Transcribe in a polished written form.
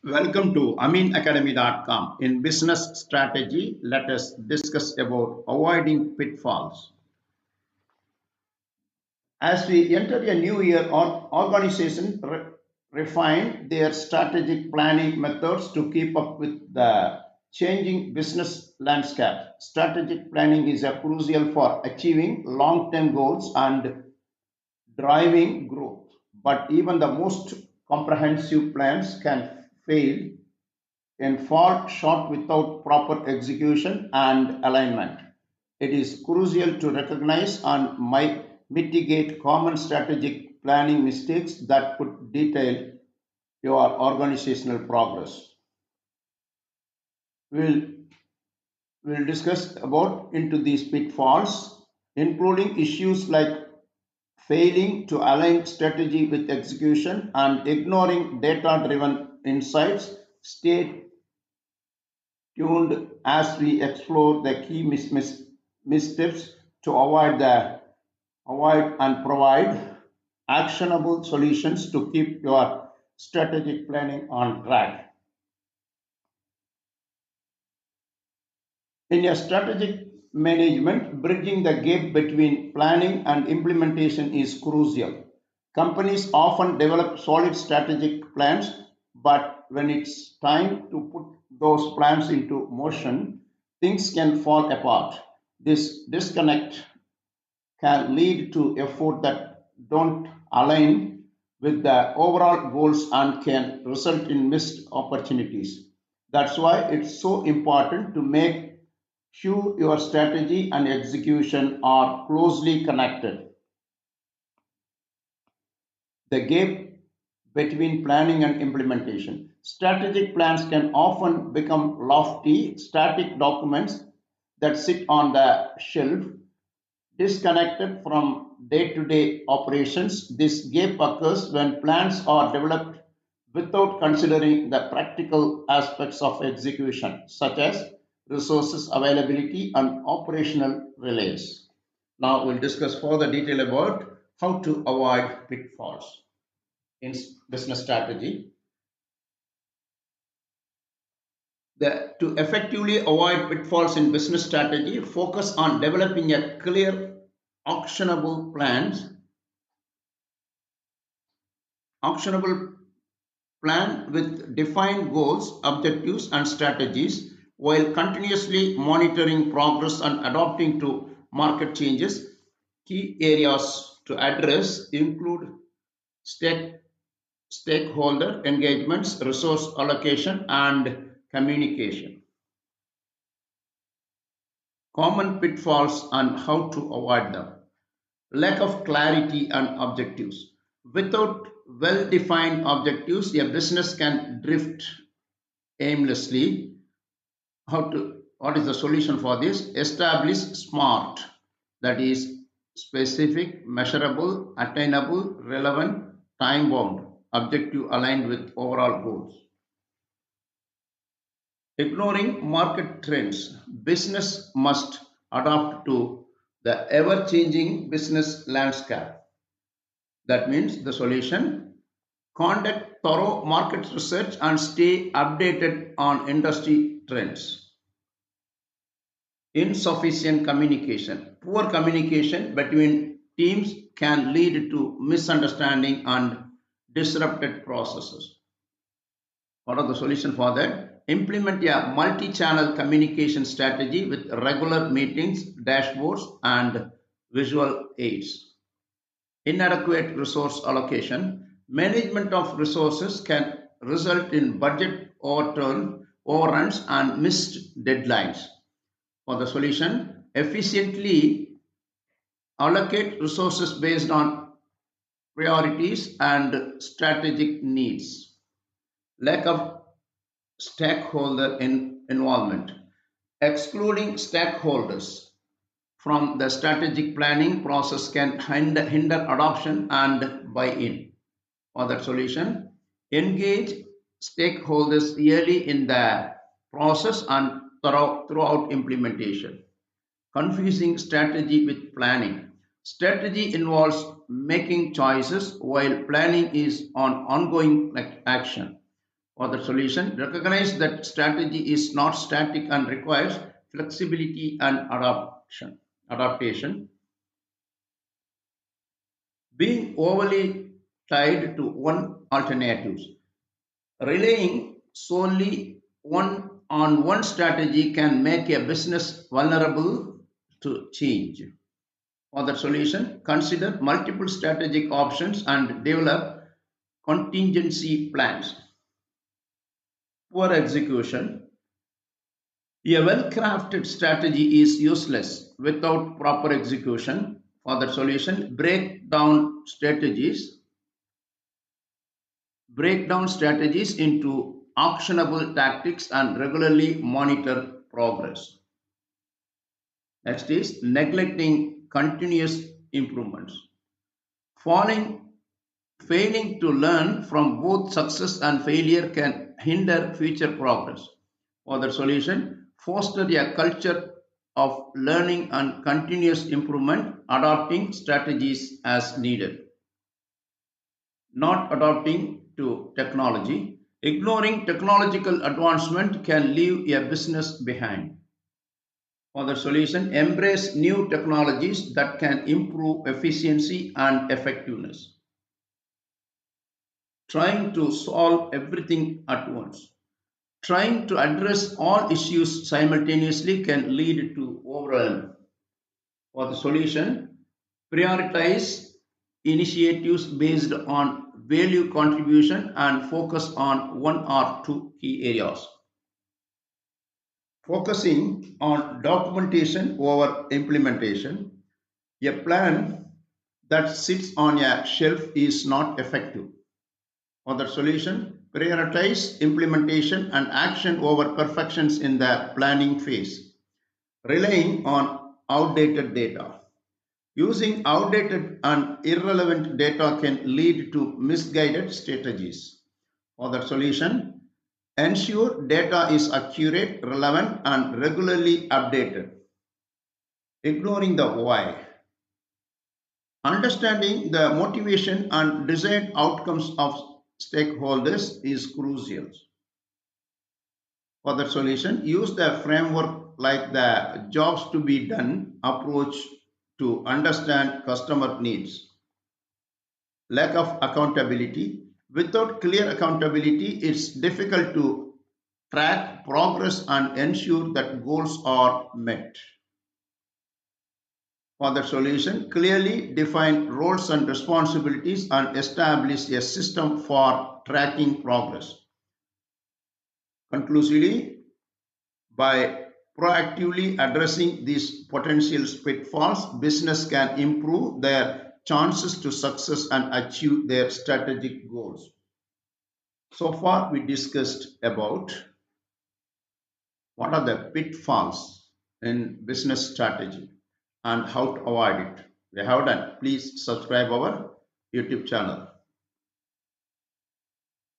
Welcome to aminacademy.com. In business strategy, let us discuss about avoiding pitfalls. As we enter a new year, organizations refine their strategic planning methods to keep up with the changing business landscape. Strategic planning is a crucial for achieving long-term goals and driving growth. But even the most comprehensive plans can fail and fall short without proper execution and alignment. It is crucial to recognize and mitigate common strategic planning mistakes that could detail your organizational progress. We'll, we'll discuss about into these pitfalls, including issues like failing to align strategy with execution and ignoring data-driven insights. Stay tuned as we explore the key missteps to avoid and provide actionable solutions to keep your strategic planning on track. In a strategic management, bridging the gap between planning and implementation is crucial. Companies often develop solid strategic plans, but when it's time to put those plans into motion, things can fall apart. This disconnect can lead to effort that don't align with the overall goals and can result in missed opportunities. That's why it's so important to make sure your strategy and execution are closely connected. The gap between planning and implementation. Strategic plans can often become lofty, static documents that sit on the shelf, disconnected from day to day operations. This gap occurs when plans are developed without considering the practical aspects of execution, such as resources availability and operational relays. Now we'll discuss further detail about how to avoid pitfalls in business strategy. To effectively avoid pitfalls in business strategy, focus on developing a clear, actionable plan with defined goals, objectives, and strategies while continuously monitoring progress and adapting to market changes. Key areas to address include stake, stakeholder engagements, resource allocation, and communication. Common pitfalls and how to avoid them. Lack of clarity and objectives. Without well defined objectives, a business can drift aimlessly. What is the solution for this? Establish SMART, that is specific, measurable, attainable, relevant, time bound, objective aligned with overall goals. Ignoring market trends. Business must adapt to the ever changing business landscape. That means the solution: conduct thorough market research and stay updated on industry trends. Insufficient communication. Poor communication between teams can lead to misunderstanding and disrupted processes. What are the solution for that? Implement a multi-channel communication strategy with regular meetings, dashboards, and visual aids. Inadequate resource allocation. Management of resources can result in budget overruns, and missed deadlines. For the solution, efficiently allocate resources based on priorities and strategic needs. Lack of stakeholder involvement. Excluding stakeholders from the strategic planning process can hinder adoption and buy-in. For that solution, engage stakeholders early in the process and throughout implementation. Confusing strategy with planning. Strategy involves making choices while planning is on ongoing action. Other solution, recognize that strategy is not static and requires flexibility and adaptation. Being overly tied to one alternatives, relying solely on one strategy can make a business vulnerable to change. Other solution, consider multiple strategic options and develop contingency plans. Poor execution, a well-crafted strategy is useless without proper execution. For the solution, break down strategies into actionable tactics and regularly monitor progress. Next is neglecting continuous improvements. Falling, failing to learn from both success and failure can hinder future progress. For the solution, foster a culture of learning and continuous improvement, adopting strategies as needed, not adopting to technology. Ignoring technological advancement can leave a business behind. For the solution, embrace new technologies that can improve efficiency and effectiveness. Trying to solve everything at once. Trying to address all issues simultaneously can lead to overwhelm. For the solution, prioritize initiatives based on value contribution and focus on one or two key areas. Focusing on documentation over implementation, a plan that sits on a shelf is not effective. Other solution, prioritize implementation and action over perfections in the planning phase, relying on outdated data. Using outdated and irrelevant data can lead to misguided strategies. Other solution, ensure data is accurate, relevant, and regularly updated. Ignoring the why. Understanding the motivation and desired outcomes of stakeholders is crucial. For the solution, use the framework like the jobs to be done approach to understand customer needs. Lack of accountability. Without clear accountability, it's difficult to track progress and ensure that goals are met. For the solution, clearly define roles and responsibilities and establish a system for tracking progress. Conclusively, by proactively addressing these potential pitfalls, business can improve their chances to success and achieve their strategic goals. So far, we discussed about what are the pitfalls in business strategy and how to avoid it. We have done. Please subscribe our YouTube channel.